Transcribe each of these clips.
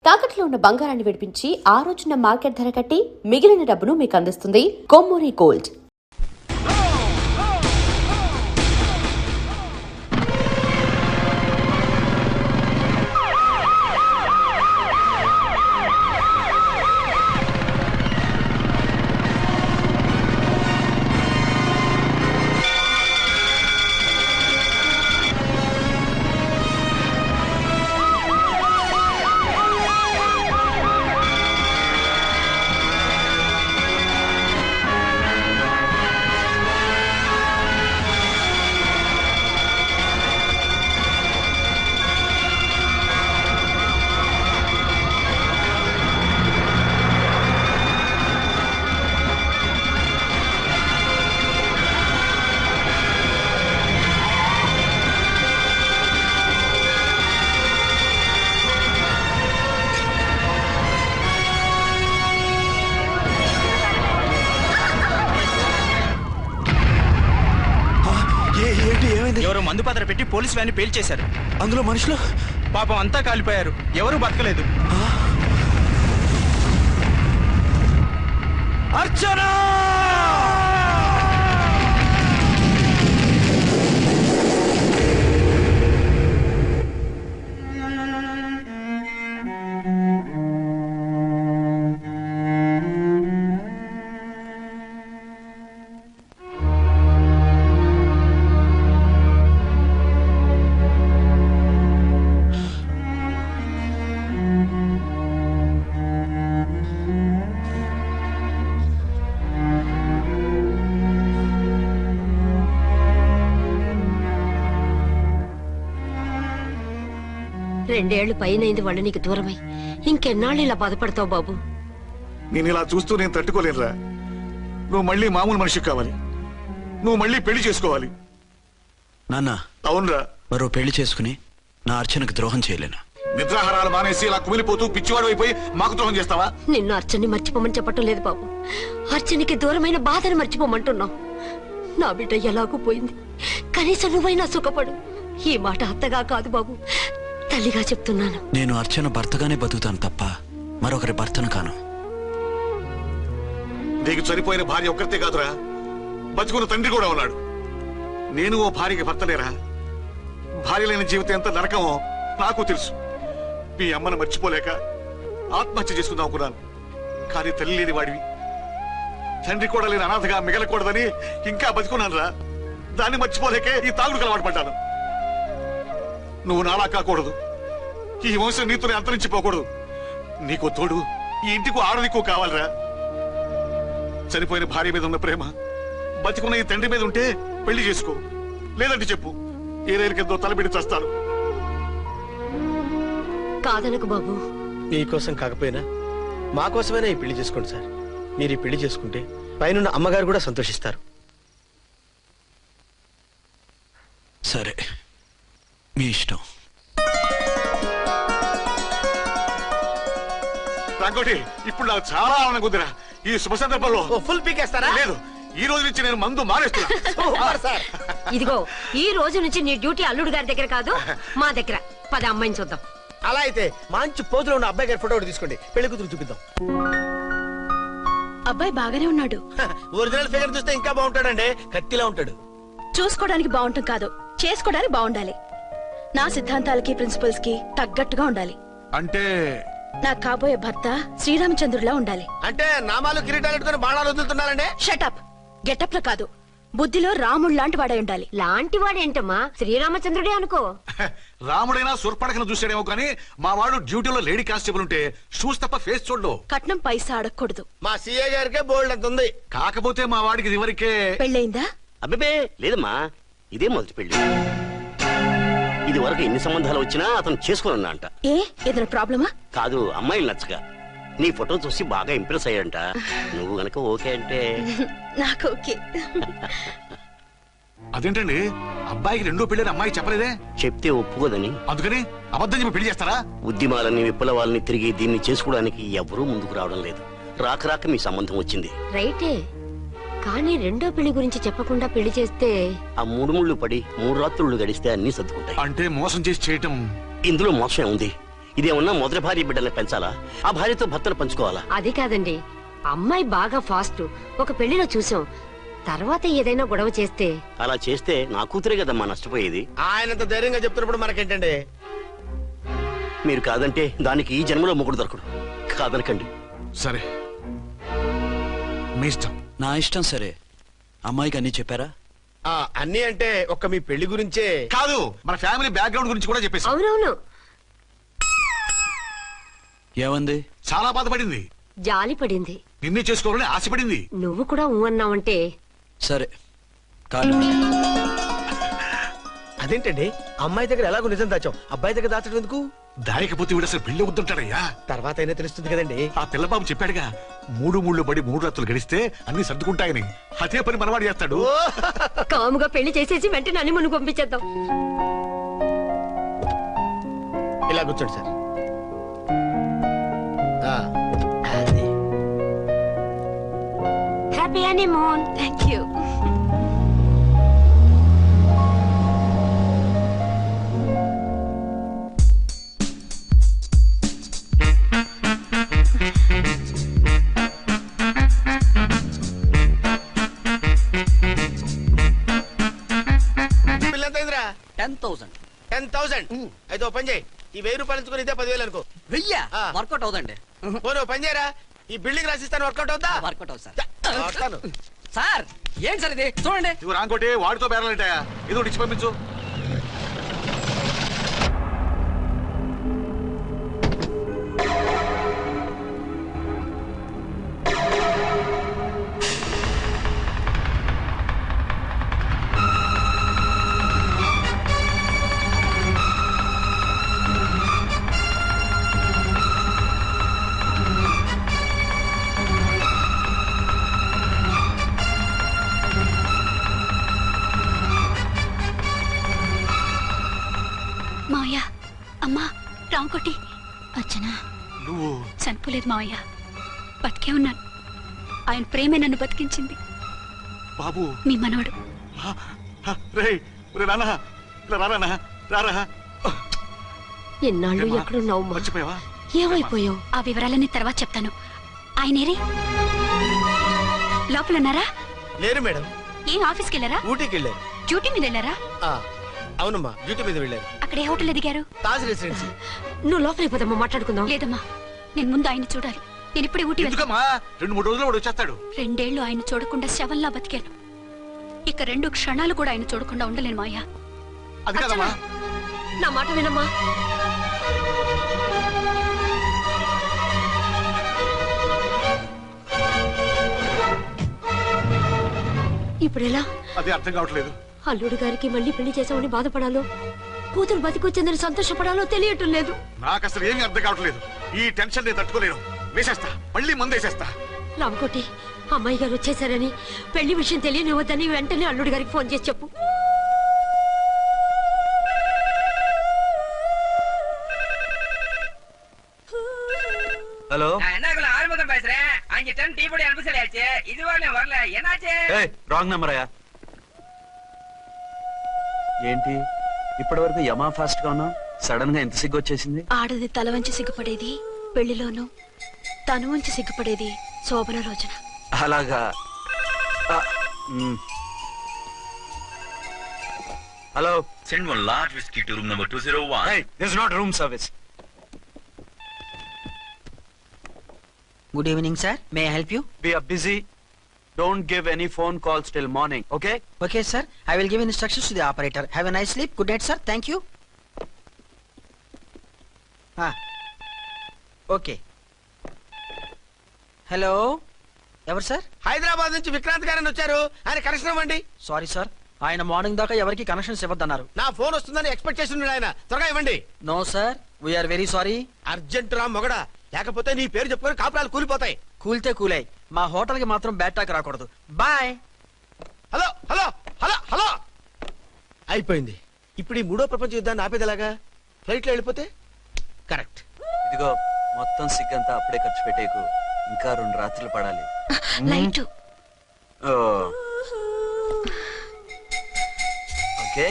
తాకట్లో ఉన్న బంగారాన్ని విడిపించి ఆ రోజున మార్కెట్ ధర కట్టి మిగిలిన డబ్బును మీకు అందిస్తుంది కొమ్మూరి గోల్డ్. ఎవరో మందు పాత్ర పెట్టి పోలీసు వ్యాన్ని పేల్చేశారు. అందులో మనుషులు పాపం అంతా కాలిపోయారు. ఎవరూ బతకలేదు. అర్చనా! రెండేళ్లు పైనైంది వాళ్ళు నీకు దూరమై. ఇంకెన్నాళ్ళు ఇలా బాధపడతావు బాబు? నేను ఇలా చూస్తూ నేను తట్టుకోలేనురా. నువ్వు మళ్ళీ మామూలు మనిషి కావాలి. నువ్వు మళ్ళీ పెళ్లి చేసుకోవాలి. నాన్న, అవునరా. మరో పెళ్లి చేసుకుని నా అర్చనకు ద్రోహం చేయలేను. నిద్రాహారాలు మానేసి ఇలా కుమిలిపోతూ పిచ్చివాడు అయిపోయి మాకు ద్రోహం చేస్తావా? నిన్ను అర్చన్ని మర్చిపోమని చెప్పటం లేదు బాబు. అర్చనికి దూరమైన బాధను మర్చిపోమంటున్నావు. నా బిడ్డ ఎలాగూ పోయింది, కనీసం నువ్వైనా సుఖపడు. ఈ మాట అత్తగా కాదు బాబు, తల్లిగా చెప్తున్నాను. నేను అర్చన భర్తగానే బతుకుతాను తప్ప మరొకరి భర్తను కాను. నీకు చనిపోయిన భార్య ఒక్కరితే కాదురా, బతుకున్న తండ్రి కూడా ఉన్నాడు. నేను ఓ భార్యకి భర్తలేరా? భార్య లేని జీవితం ఎంత నరకమో నాకు తెలుసు. మీ అమ్మను మర్చిపోలేక ఆత్మహత్య చేసుకుందాం అనుకున్నాను. కానీ తల్లి లేని వాడివి, తండ్రి కూడా లేని అనాథగా మిగలకూడదని ఇంకా బతుకున్నాను రా. దాన్ని మర్చిపోలేకే ఈ తాగుడుకు అలవాటు పడ్డాను. నువ్వు నాలా కాకూడదు. ఈ వంశం నీతోనే అంతరించిపోకూడదు. నీకో తోడు ఈ ఇంటికి ఆడదికో కావాలరా. చనిపోయిన భార్య మీద ఉన్న ప్రేమ బతికున్న ఈ తండ్రి మీద ఉంటే పెళ్లి చేసుకో. లేదంటే చెప్పు, ఏ రైలు కిందో తలబెడి చేస్తాను. కాదనకు బాబు. మీకోసం కాకపోయినా మా కోసమైనా ఈ పెళ్లి చేసుకోండి సార్. మీరు ఈ పెళ్లి చేసుకుంటే పైన అమ్మగారు కూడా సంతోషిస్తారు. సరే, మీ ఇష్టం. రంగోటి, ఇప్పుడు నాకు చాలా ఆనందంగా ఉందిరా. ఈ శుభ సందర్భంలో ఫుల్ పీకేస్తారా? లేదు, ఈ రోజు నుంచి నేను మందు మానేస్తున్నా. ఇదిగో, ఈ రోజు నుంచి నీ డ్యూటీ అల్లుడు గారి దగ్గర కాదు, మా దగ్గర. పద అమ్మాయిని చూద్దాం. అలా అయితే మంచి పోజులో ఉన్న అబ్బాయి గారి ఫోటో ఒకటి తీసుకోండి, పెళ్లి కూతురు చూపిద్దాం. అబ్బాయి బాగానే ఉన్నాడు. ఒరిజినల్ ఫిగర్ చూస్తే ఇంకా బాగుంటాడండి, కత్తిలా ఉంటాడు. చూసుకోవడానికి బాగుంటాం కాదు, చేసుకోవడానికి బాగుండాలి. నా సిద్ధాంతాలకి ప్రిన్సిపల్స్ కి తగ్గట్టుగా ఉండాలి. అంటే నా కాబోయే భర్త శ్రీరామచంద్రులా ఉండాలి. అంటే నామాలు కిరీటాలు ఎట్టుకుని బాణాలు వదులుతున్నారండి. షటప్. గెటప్ లో కాదు, బుద్ధిలో రాముడు లాంటి వాడై ఉండాలి. లాంటి వాడేంటమ్మా, శ్రీరామచంద్రుడే అనుకో. రాముడైనా సుర్పడకను చూసాడేమో కానీ మా వాడు డ్యూటీలో లేడీ కానిస్టేబుల్ ఉంటే షూస్ తప్ప ఫేస్ చూడడు. కట్నం పైసా అడగకూడదు. మా సీఏ గారికే బోల్డ్ అంత ఉంది. కాకపోతే మా వాడికి ఇదివరకే పెళ్ళయిందా? అబ్బే లేదమ్మా, ఇదే మొదటి పెళ్లి. ఇది వరకు ఎన్ని సంబంధాలు వచ్చినా అతను చేసుకున్నా అంట. ఏ ఏదైనా ప్రాబ్లమా? కాదు, అమ్మాయిలు నచ్చగా నీ ఫోటో చూసి బాగా ఇంప్రెస్ అయ్యాడంట. నువ్వు గనక ఓకే అంటే నాకు ఓకే. అదేంటండి, అబ్బాయికి రెండో పెళ్లి అమ్మాయి చెప్పలేదే? చెప్తే ఒప్పుకోదని. అందుకని అబద్ధం చెప్పి పెళ్లి చేస్తారా? ఉద్యమాలని విప్లవాలని తిరిగి దీన్ని చేసుకోవడానికి ఎవరూ ముందుకు రావడం లేదు. రాక రాక మీ సంబంధం వచ్చింది. రైటే, కానీ రెండో పెళ్లి గురించి చెప్పకుండా పెళ్లి చేస్తే ఆ మూడు ముళ్ళు పడి 3 రాత్రులు గడిస్తే అన్ని సర్దుకుంటాయి. అంటే మోసం చేసి చేయటం. ఇందులో మోసం ఉంది. ఇదేమన్నా మొదటి భార్య బిడ్డల్ని పెంచాలా, ఆ భార్యతో భర్తను పంచుకోవాలా? అది కాదండి, అమ్మాయి బాగా ఫాస్ట్. ఒక పెళ్లిలో చూసాం. తర్వాత ఏదైనా గొడవ చేస్తే అలా చేస్తే నా కూతురే కదమ్మా నష్టపోయేది. ఆయనంత ధైర్యంగా చెప్తున్నప్పుడు మనకేంటండి? మీరు కాదంటే దానికి ఈ జన్మలో మొగుడు దొరకడు. కాదనకండి. సరే, మీ ఇష్టం. నా ఇష్టం సరే. అమ్మాయికి అన్నీ చెప్పారా? అన్నీ అంటే ఒక్క మీ పెళ్లి గురించే కాదు, మన ఫ్యామిలీ బ్యాక్గ్రౌండ్ గురించి కూడా చెప్పేసి అవునవును, ఏమంది? చాలా బాధపడింది. జాలి పడింది. నిన్నే చేసుకోవాలని ఆశపడింది. నువ్వు కూడా ఊ అన్నావంటే సరే కాదు. అదేంటండి, అమ్మాయి దగ్గర ఎలాగో నిజం దాచాం, అబ్బాయి దగ్గర దాచడం ఎందుకు? దాయకపోతే వీడు అసలు పెళ్లి వద్దుంటాడయ్యా. తర్వాత అయినా తెలుస్తుంది కదండి. ఆ పిల్లబాబు చెప్పాడుగా, 3 బడి 3 రాత్రులు గడిస్తే అన్ని సర్దుకుంటాయని. అదే పని మనవాడు చేస్తాడు. కాముగా పెళ్లి చేసేసి వెంటనే హనీమూన్ పంపించేద్దాం. ఇలా కూర్చోండి సార్. అది. Happy honeymoon. Thank you. Bill ఎంత అయిందిరా? 10,000. 10,000. అయితే ఓ పని చేయి, ఈ 1000 రూపాయలు ఇచ్చుకుని ఇదే 10,000 అనుకో. వెయ్యా? ఆ. వర్కౌట్ అవుదండి. పోను పని చేయరా, ఈ బిల్డింగ్ రాసిస్తాను. వర్కౌట్ అవుతా? వర్కౌట్ అవుతుంది వస్తాను. సార్. ఏంటి సార్ ఇది? చూడండి. ఇవి రాంకోటి వాడితో బేరాలంటాయా? ఇది ఒకటి ఇచ్చి పంపించు. మావయ్య, అమ్మా, రాంకోటి. అచ్చనా, నువ్వు చనిపోలేదు మావయ్య, బతికే ఉన్నాను. ఆయన ప్రేమే నన్ను బతికించింది. బాబు, మీ మనవడు. రేయ్, రే నాన్న, ఇలా రా నాన్న, రారా. ఎన్నాళ్ళు ఏమ్మా, ఎక్కడున్నావు? మర్చిపోయావా? ఏమైపోయావు? ఆ వివరాలన్నీ తర్వాత చెప్తాను. ఆయనేరి లోపల ఉన్నారా? లేరు మేడం, ఏం ఆఫీస్కి వెళ్ళారా? ఊటీకి వెళ్ళారు. డ్యూటీ మీద వెళ్ళారా? అవునమ్మా, డ్యూటీ మీద వెళ్ళారు. అక్కడ ఏ హోటల్ ఎదిగారు? తాజ్ రెసిడెన్సీ. నువ్వు లోపలికి పోదమ్మా, మాట్లాడుకుందాం. లేదమ్మా, నేను ముందు ఆయన చూడాలి. నేను ఇప్పుడే ఊటీ వెళ్తాను. ఎందుకమ్మా, 2-3 రోజుల్లో వాడు వచ్చేస్తాడు. 2 ఏళ్లు ఆయన చూడకుండా శవంలా బతికాను. ఇక 2 క్షణాలు కూడా ఆయన చూడకుండా ఉండలేను మాయా. అది కాదమ్మా. నా మాట వినమ్మా. ఇప్పుడు ఎలా? అది అర్థం కావట్లేదు. అల్లుడు గారికి మళ్ళీ పెళ్లి చేసామని బాధపడాలో, కూతురు బతికొచ్చిందని సంతోషపడాలో తెలియటం లేదు. నాకు అసలు ఏమీ అర్థం కావట్లేదు. ఈ టెన్షన్ నేను తట్టుకోలేను. వేసేస్తా, మళ్ళీ మందేసేస్తా. రామకోటి, అమ్మాయి గారు వచ్చేసారని, పెళ్లి విషయం తెలియనివ్వద్దని వెంటనే అల్లుడు గారికి ఫోన్ చేసి చెప్పు. ஹலோ. என்னக்குள்ள ஆறுமுகம் பேசுறேன். 5 டன் டீ பொடி அனுப்ப சொல்லியாச்சு. இது வரல வரல. என்னாச்சு? ఏయ్, రాంగ్ నెంబర్ అయ్యా. ఏంటి ఇప్పటి వరకు యమా ఫాస్ట్ గా ఉన్నావు, సడన్ గా ఎంత సిగ్గు వచ్చేసింది? ఆడది తల వంచి సిగ్గుపడేది పెళ్లిలోనూ, తను వంచి సిగ్గుపడేది శోభన రోజున. అలాగా. Hello. Send one large whiskey to room number 201. Hey, this is not room service. Good evening, sir. May I help you? We are busy. Don't give any phone calls till morning, okay? Okay, sir. I will give instructions to the operator. Have a nice sleep. Good night, sir. Thank you. Okay. Hello. ఎవరు sir? Hyderabad నుంచి విక్రాంత్ గారని వచ్చారు. ఆయన connection ఇవ్వండి. Sorry sir, ఆయన morning దాకా ఎవరికి connections ఇవ్వద్దన్నారు. నా ఫోన్ వస్తుందని ఎక్స్పెక్ట్ చేసి ఉన్నాడు ఆయన. త్వరగా ఇవ్వండి. No sir, we are very sorry. Urgent రా మొగడా, లేకపోతే నీ పేరు చెప్పుకొని కాపురాలు కూలిపోతాయి. కూల్తే కూలాయి, మా హోటల్ కి మాత్రం బ్యాడ్ టాక్ రాకూడదు. Bye. Hello hello hello hello. అయిపోయింది. ఇప్పుడు ఈ 3వ ప్రపంచ యుద్ధాన్ని ఆపేదిలాగా? ఫ్లైట్ లో వెళ్ళిపోతే కరెక్ట్. ఇదిగో మొత్తం సిగ్గంతా అప్పుడే ఖర్చు పెట్టేకు, ఇంకా 2 రాత్రులు పడాలి. లైట్. ఓకే,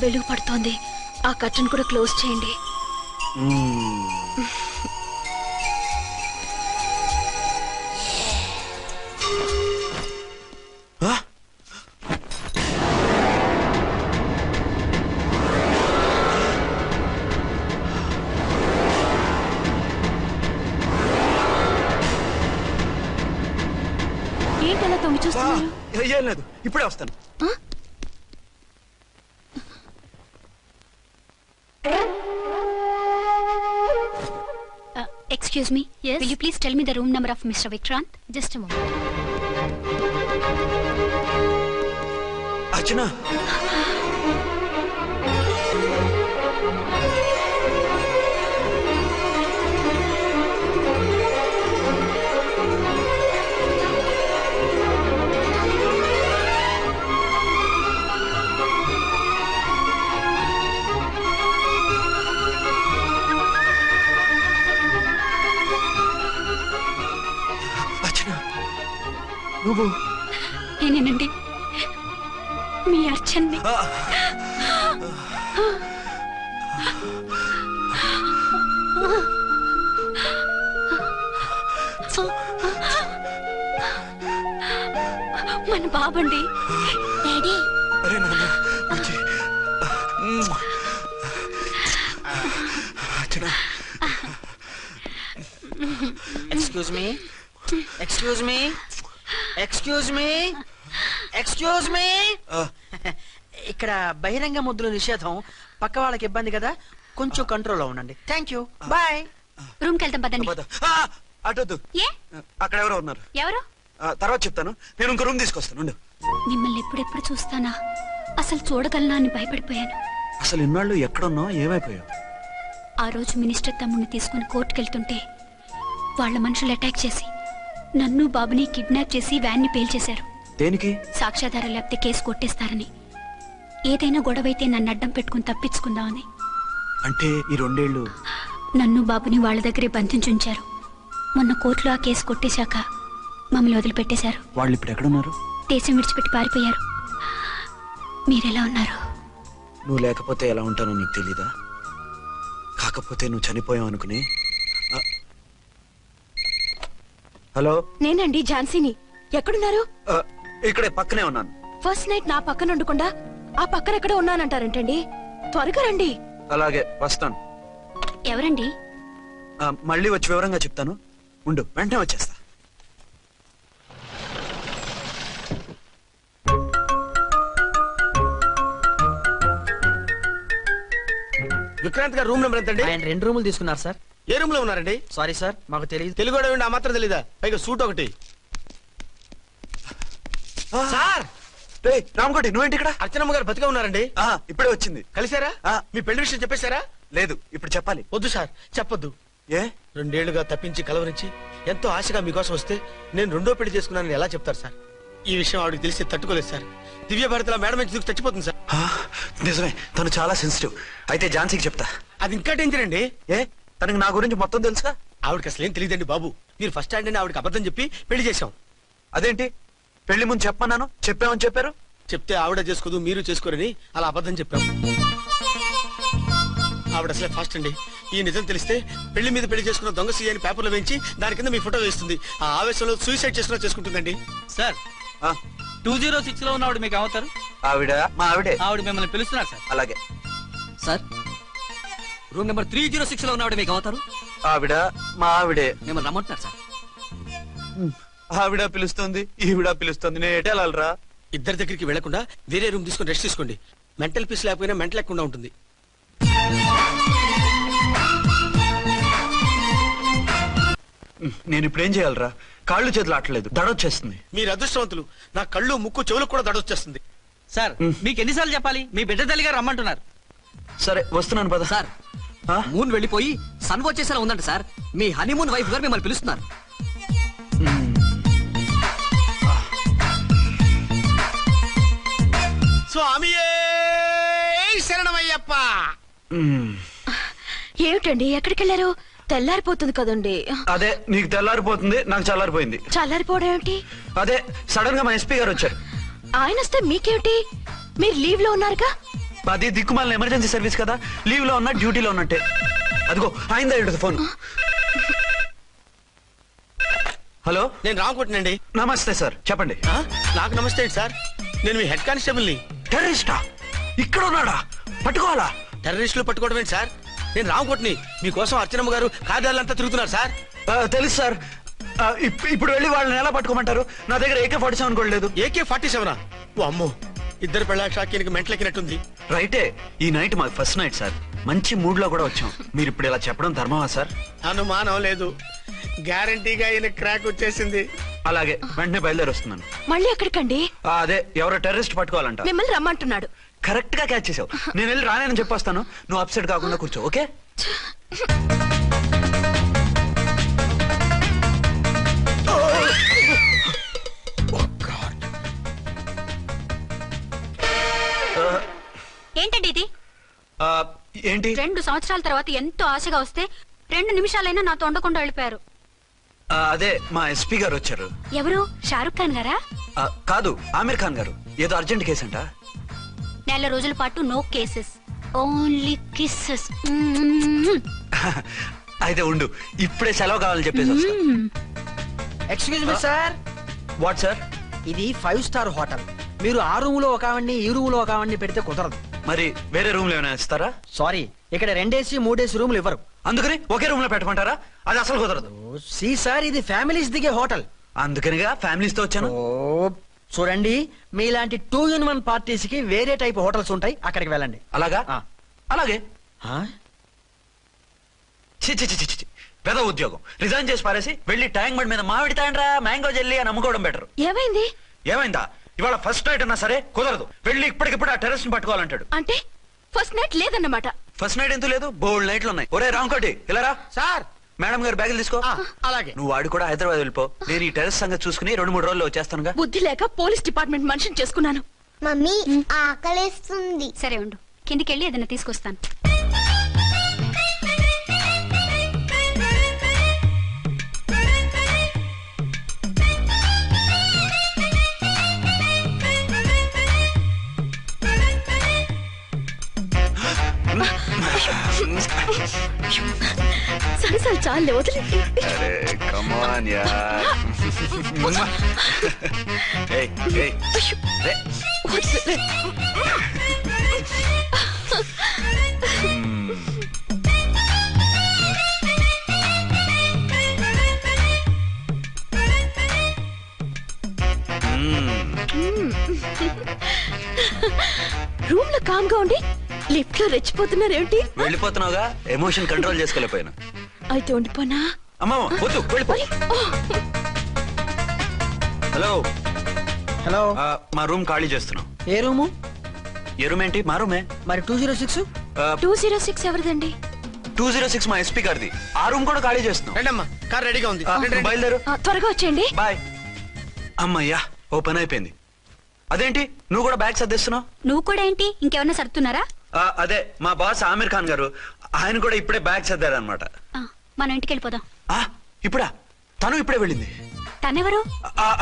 వెలుగు పడుతోంది. ఆ కర్టన్ కూడా క్లోజ్ చేయండి. ఏంటలా తొంగి చూస్తున్నారు? ఏం లేదు, ఇప్పుడే వస్తాను. Excuse me. Yes. Will you please tell me the room number of Mr. Vikrant? Just a moment. అర్చన, నువ్వు నేనేనండి, మీ అర్చన్ని. మన బాబండి. డాడీ. అరే నాన్న, Archana. Excuse me, excuse me, excuse me, excuse me. ఇక్కడ బహిరంగ ముద్దుల నిషేధం, పక్క వాళ్ళకి ఇబ్బంది కదా, కొంచెం కంట్రోల్లో ఉండండి. Thank you, bye. రూమ్ కి వెళ్తాం పదండి. అటొద్దు, ఏ? అక్కడ ఎవరో ఉన్నారు. ఎవరు? తర్వాత చెప్తాను. నేను ఇంకో రూమ్ తీసుకొస్తాను. మిమ్మల్ని ఎప్పుడెప్పుడు చూస్తానా, అసలు చూడగలనా అని భయపడిపోయాను. అసలు ఇన్నాళ్ళు ఎక్కడున్నావు, ఏమైపోయావు? ఆ రోజు మినిస్టర్ తమ్ముడిని తీసుకుని కోర్టుకెళ్తుంటే వాళ్ళ మనుషులు అటాక్ చేసి నన్ను బాబుని కిడ్నాప్ చేసి వ్యాన్ ని పేల్చేశారు. దేనికి? సాక్ష్యాధారం లేకపోతే కేసు కొట్టేస్తారని. ఏదైనా గొడవైతే నన్ను అడ్డం పెట్టుకుని తప్పించుకుందామని. అంటే ఈ 2 ఏళ్ళు నన్ను బాబుని వాళ్ళ దగ్గరే బంధించుంచారు. మొన్న కోర్టులో ఆ కేసు కొట్టేశాక మమ్మల్ని వదిలిపెట్టేశారు. వాళ్ళు ఇప్పుడు ఎక్కడున్నారు? దేశం విడిచిపెట్టి పారిపోయారు. మీరెలా ఉన్నారు? నువ్వు లేకపోతే ఎలా ఉంటానో నీకు తెలీదా? కాకపోతే నువ్వు చనిపోయావు అనుకుని. హలో, నేనండి ఝాన్సీని. ఎక్కడున్నారు? ఇక్కడే పక్కనే ఉన్నాను. ఫస్ట్ నైట్ నా పక్కన ఉండకుండా ఆ పక్కన ఎక్కడ ఉన్నానంటారంటండి. త్వరగా రండి. అలాగే వస్తాను. ఎవరండి? మళ్ళీ వచ్చి వివరంగా చెప్తాను. ఉండు, వెంటనే వచ్చేస్తా. విక్రాంత్ గారు రూమ్ నెంబర్ ఎంతండి? ఆయన 2 రూములు తీసుకున్నారు సార్. ఏ రూమ్ లో ఉన్నారండి? సారీ సార్, మాకు తెలియదు. తెలుగు ఆ మాత్రం తెలీదా? పైగా సూట్ ఒకటి. సార్, రామకోటి, నువ్వేంటి ఇక్కడ? అర్చనమ్మ గారు బతిగా ఉన్నారండి. ఇప్పుడే వచ్చింది. కలిసారా? మీ పెళ్లి విషయం చెప్పేశారా? లేదు, ఇప్పుడు చెప్పాలి. వద్దు సార్, చెప్పొద్దు. ఏ? 2 ఏళ్లుగా తప్పించి కలవరించి ఎంతో ఆశగా మీకోసం వస్తే నేను 2వ పెళ్లి చేసుకున్నానని ఎలా చెప్తారు సార్? ఈ విషయం ఆవిడకి తెలిసి తట్టుకోలేదు సార్. దివ్య భారతిలో మేడం నుంచి దూకి చచ్చిపోతుంది సార్. నిజమే, తను చాలా సెన్సిటివ్. అయితే ఝాన్సీకి చెప్తా. అది ఇంకా డేంజర్ అండి. ఏ? తనకి నా గురించి మొత్తం తెలుసా? ఆవిడకి అసలు ఏం తెలియదండి బాబు. మీరు ఫస్ట్ హ్యాండ్ అని ఆవిడకి అబద్ధం చెప్పి పెళ్లి చేశాం. అదేంటి? పెళ్లి ముందు చెప్పమన్నాను, చెప్పామని చెప్పారు. చెప్తే ఆవిడ చేసుకోదు, మీరు చేసుకోరని అలా అబద్ధం చెప్పాం. ఆవిడ అసలే ఫాస్ట్ అండి. ఈ నిజం తెలిస్తే పెళ్లి మీద పెళ్లి చేసుకున్న దొంగ సీ అని పేపర్లో వేయించి దాని కింద మీ ఫోటో వేస్తుంది. ఆ ఆవేశంలో సూసైడ్ చేసుకుంటుందండి. సార్, 206 లో ఉన్నవాడు మీకు అవుతారు. ఆవిడ మా ఆవిడే. ఆవిడ మిమ్మల్ని పిలుస్తున్నారు సార్. అలాగే సార్, రూమ్ నెంబర్ 306 లో ఉన్నవాడు మీకు అవుతారు. ఆవిడ మా ఆవిడే. మిమ్మల్ని రమ్మంటున్నారు సార్. ఆవిడ పిలుస్తుంది, ఈవిడ పిలుస్తుంది. నేను ఎటు వెళ్ళాలరా? ఇద్దరి దగ్గరికి వెళ్లకుండా వేరే రూమ్ తీసుకుని రెస్ట్ తీసుకోండి. మెంటల్ పీస్ లేకపోయినా మెంటల్ లేకుండా ఉంటుంది. నేను ఇప్పుడు ఏం చేయాలరా? కాళ్ళు చేతులు ఆటలేదు, దడొచ్చేస్తుంది. మీరు అదృష్టవంతులు. నా కళ్ళు, ముక్కు, చెవులకు కూడా దడొచ్చేస్తుంది. సార్, మీకు ఎన్నిసార్లు చెప్పాలి? మీ బిడ్డ తల్లి గారు రమ్మంటున్నారు. సరే, వస్తున్నాను పద. సార్, మూన్ వెళ్ళిపోయి సన్ వచ్చేసేలా ఉందంట సార్. మీ హనీమూన్ వైఫ్ గారు మిమ్మల్ని పిలుస్తున్నారు. స్వామియే శరణమయ్యప్ప. ఏమిటండి, ఎక్కడికి వెళ్ళారు? తెల్లారిపోతుంది కదండి. అదే, నీకు తెల్లారిపోతుంది, నాకు చల్లారిపోయింది. చల్లారిపోవడం ఏమిటి? అదే, సడన్ గా మా ఎస్పీ గారు వచ్చారు. ఆయన వస్తే మీకేమిటి? మీరు లీవ్ లో ఉన్నారుగా. అది దిక్కుమాలిన ఎమర్జెన్సీ సర్వీస్ కదా, లీవ్ లో ఉన్నా డ్యూటీలో ఉన్నట్టే. అదిగో అయిందా ఏంటది ఫోన్. హలో, నేను రామకోటనండి. నమస్తే సార్, చెప్పండి. నాకు నమస్తే సార్, నేను మీ హెడ్ కానిస్టేబుల్ని. టెర్రరిస్టా? ఇక్కడ ఉన్నాడా? పట్టుకోవాలా? టెర్రరిస్టులు పట్టుకోవడం ఏంటి సార్? నేను రామకోటని. మీకోసం అర్చనమ్మ గారు కార్యాలయంతా తిరుగుతున్నారు సార్. తెలుసు సార్. ఇప్పుడు వెళ్ళి వాళ్ళని ఎలా పట్టుకోమంటారు? నా దగ్గర AK-47 కూడా లేదు. AK-47? ఓ అమ్మో, ఇద్దరు పెళ్ళ షాకీనికి మెంటలెక్కినట్టుంది. రైటే, ఈ నైట్ మాకు ఫస్ట్ నైట్ సార్. మంచి మూడ్ లో కూడా వచ్చాం. మీరు ఇప్పుడు ఇలా చెప్పడం ధర్మమా సార్? అనుమానం లేదు, గ్యారంటీగా ఈయన క్రాక్ వచ్చేసింది. అలాగే, వెంటనే బయలుదేరి వస్తున్నాను. మళ్ళీ ఎక్కడికండి? అదే, ఎవరో టెర్రరిస్ట్ పట్టుకోవాలంట. మిమ్మల్ని రమ్మంటున్నాడు. కరెక్ట్ గా క్యాచ్ చేసావు. నేను వెళ్ళి రానని చెప్పొస్తాను, నువ్వు అప్సెట్ కాకుండా కూర్చో. ఓకే? ఏంటండి ఇది? ఏంటి? 2 సంవత్సరాల తర్వాత ఎంతో ఆశగా వస్తే 2 నిమిషాలైనా నాతో ఉండకుండా వెళ్ళిపోయారు. అదే, మా SP గారు వచ్చారు. ఎవరు? షారుఖ్ ఖాన్ గారా? కాదు, ఆమిర్ ఖాన్ గారు. ఏదో అర్జెంట్ కేసు అంట. 4 రోజుల పాటు నో కేసెస్, ఓన్లీ కిస్సెస్. అయితే ఉండు, ఇప్పుడే సెలవు కావాలని చెప్పేసి వస్తా. Excuse me sir. What sir? ఇది 5 స్టార్ హోటల్. మీరు ఆ రూమ్ లో ఒక ఆవిడ్ని, ఈ రూమ్ లో ఒక ఆవిడ్ని పెడితే కుదరదు. మరి వేరే రూమ్ లో ఏమైనా ఇస్తారా? సారీ, ఇక్కడ 2 AC 3 AC రూములు ఇవ్వరు. అందుకని ఒకే రూమ్ లో పెట్టమంటారా? అది అసలు కుదరదు. సి సార్, ఇది ఫ్యామిలీస్ దిగే హోటల్. అందుకనిగా ఫ్యామిలీస్ తో వచ్చాను. చూడండి, మీలాంటి 2 in 1 పార్టీస్ కి వేరే టైప్ హోటల్స్ ఉంటాయి, అక్కడికి వెళ్ళండి. అలాగా? అలాగే. పెద్ద ఉద్యోగం రిజైన్ చేసి పారేసి వెళ్ళి ట్యాంక్ బండ్ మీద మామిడి తాండ్రా మ్యాంగో జెల్లీ అని అమ్ముకోవడం బెటర్. ఏమైంది? ఏమైందా? ఇవాళ ఫస్ట్ నైట్ అన్నా సరే కుదరదు. వెళ్ళి ఇప్పటికిప్పుడు ఆ టెర్రస్ ని పట్టుకోవాలంటాడు. అంటే ఫస్ట్ నైట్ లేదన్నమాట. ఫస్ట్ నైట్ ఎందుకు లేదు? బోల్డ్ నైట్లు ఉన్నాయి. ఒరే రాంకోటి, ఇలా రా. సార్. మేడం గారు బ్యాగులు తీసుకో. అలాగే. నువ్వు వాడు కూడా హైదరాబాద్ వెళ్ళిపో. నేను ఈ టెర్రస్ సంగతి చూసుకుని 2-3 రోజుల్లో వచ్చేస్తానుగా. బుద్ధి లేక పోలీస్ డిపార్ట్మెంట్ మనిషిని చేసుకున్నాను. మమ్మీ, ఆకలేస్తుంది. సరే ఉండు, కిందికి వెళ్ళి ఏదైనా తీసుకొస్తాను. సరే చాలే, వదిలే. కమాన్ యార్. ఏయ్ ఏయ్ రే. రూమ్ లో కామ్ గా ఉండి లిఫ్ట్ లో రెచ్చిపోతున్నారేంటి? వెళ్ళిపోతున్నావుగా, ఎమోషన్ కంట్రోల్ చేసుకోలేకపోయినా. అయితే ఉండిపోనా? అమ్మా వద్దు, వెళ్ళిపో. హలో హలో, మా రూమ్ ఖాళీ చేస్తున్నాం. ఏ రూము? ఏ రూమ్ ఏంటి? మా రూమే. మరి 206? 206 ఎవరిదండి? 206 మా SP గారిది. ఆ రూమ్ కూడా ఖాళీ చేస్తున్నాం. రండమ్మా, కార్ రెడీగా ఉంది. బయలుదేరు. త్వరగా వచ్చేయండి. బాయ్. అమ్మయ్యా, ఓ పని అయిపోయింది. అదేంటి నువ్వు కూడా బ్యాగ్ సర్దిస్తున్నావు? నువ్వు కూడా ఏంటి, ఇంకెవరన్నా సర్దుతున్నారా? అదే, మా బాస్ ఆమిర్ ఖాన్ గారు, ఆయన కూడా ఇప్పుడే బ్యాగ్ సర్దారనమాట. మనం ఇంటికి వెళ్ళిపోదాం. ఇప్పుడా? తను ఇప్పుడే వెళ్ళింది. తనెవరు?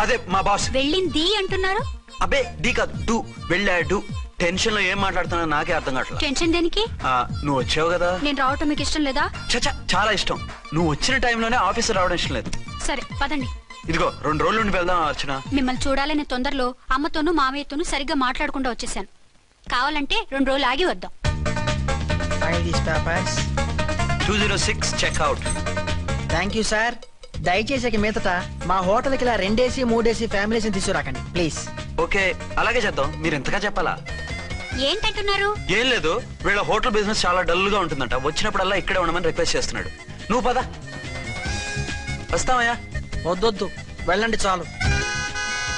అదే మా బాస్. వెళ్ళింది అంటున్నారు. అబ్బే, డీ కాదు, డూ. వెళ్ళాడు. టెన్షన్ లో ఏం మాట్లాడుతున్నా నాకే అర్థం కావట్లేదు. టెన్షన్ దేనికి? నువ్వు వచ్చావు కదా. నేను రావటం మీకు ఇష్టం లేదా? చచ్చా, చాలా ఇష్టం. నువ్వు వచ్చిన టైంలోనే ఆఫీస్ రావడం ఇష్టం లేదు. సరే పదండి. ఇదిగో 2 రోజుల నుండి వెళ్దాం అర్చన. మిమ్మల్ని చూడాలనే తొందరలో అమ్మతోనూ మామయ్యతోనూ సరిగ్గా మాట్లాడకుండా వచ్చేసాను. కావాలంటే 2 రోజులు ఆగి వద్దాం. 206 చెక్అవుట్. Thank you sir. దయచేసి మీదట మా హోటల్కి ఇలా 2 AC 3 AC ఫ్యామిలీస్ తీసుకురాకండి ప్లీజ్. ఓకే, అలాగే చేద్దాం. మీరు ఎంతగా చెప్పాలా? ఏంటంటున్నారు? ఏం లేదు, వీళ్ళ హోటల్ బిజినెస్ చాలా డల్ గా ఉంటుందంట. వచ్చినప్పుడల్లా ఇక్కడే ఉండమని రిక్వెస్ట్ చేస్తున్నాడు. నువ్వు పద. వస్తావయ్యా? వద్దొద్దు, వెళ్ళండి చాలు.